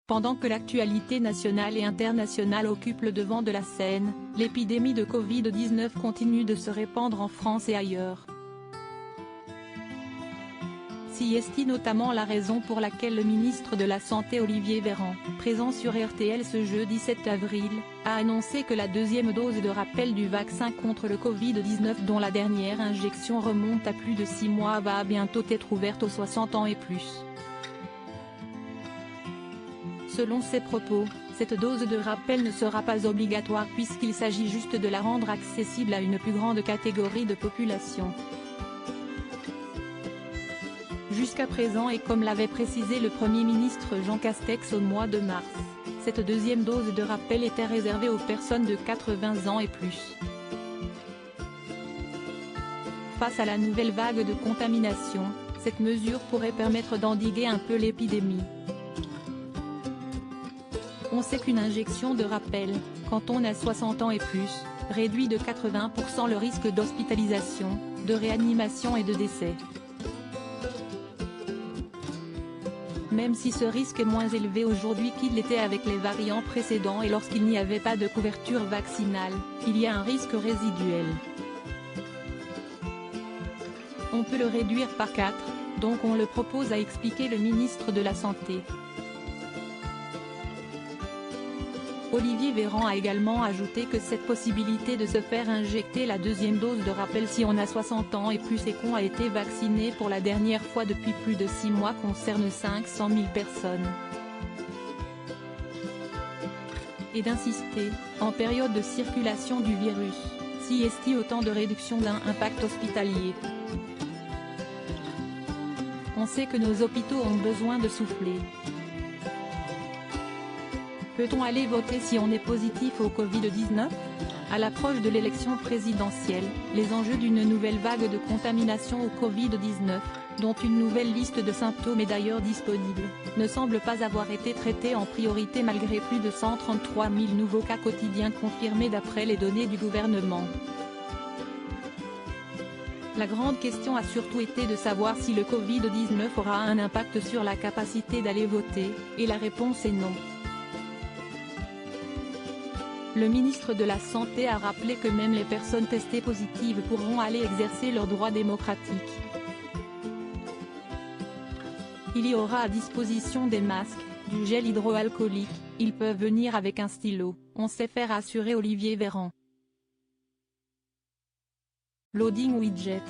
Pendant que l'actualité nationale et internationale occupe le devant de la scène, l'épidémie de Covid-19 continue de se répandre en France et ailleurs. C'est notamment la raison pour laquelle le ministre de la Santé Olivier Véran, présent sur RTL ce jeudi 7 avril, a annoncé que la deuxième dose de rappel du vaccin contre le Covid-19 dont la dernière injection remonte à plus de 6 mois va bientôt être ouverte aux 60 ans et plus. Selon ses propos, cette dose de rappel ne sera pas obligatoire puisqu'il s'agit juste de la rendre accessible à une plus grande catégorie de population. Jusqu'à présent et comme l'avait précisé le Premier ministre Jean Castex au mois de mars, cette deuxième dose de rappel était réservée aux personnes de 80 ans et plus. Face à la nouvelle vague de contamination, cette mesure pourrait permettre d'endiguer un peu l'épidémie. On sait qu'une injection de rappel, quand on a 60 ans et plus, réduit de 80% le risque d'hospitalisation, de réanimation et de décès. Même si ce risque est moins élevé aujourd'hui qu'il l'était avec les variants précédents et lorsqu'il n'y avait pas de couverture vaccinale, il y a un risque résiduel. On peut le réduire par 4, donc on le propose, a expliqué le ministre de la Santé. Olivier Véran a également ajouté que cette possibilité de se faire injecter la deuxième dose de rappel si on a 60 ans et plus et qu'on a été vacciné pour la dernière fois depuis plus de 6 mois concerne 500 000 personnes. Et d'insister, en période de circulation du virus, c'est autant de réduction d'un impact hospitalier. On sait que nos hôpitaux ont besoin de souffler. Peut-on aller voter si on est positif au Covid-19 ? À l'approche de l'élection présidentielle, les enjeux d'une nouvelle vague de contamination au Covid-19, dont une nouvelle liste de symptômes est d'ailleurs disponible, ne semblent pas avoir été traités en priorité malgré plus de 133 000 nouveaux cas quotidiens confirmés d'après les données du gouvernement. La grande question a surtout été de savoir si le Covid-19 aura un impact sur la capacité d'aller voter, et la réponse est non. Le ministre de la Santé a rappelé que même les personnes testées positives pourront aller exercer leurs droits démocratiques. Il y aura à disposition des masques, du gel hydroalcoolique, ils peuvent venir avec un stylo, on sait faire, assurer Olivier Véran. Loading widget.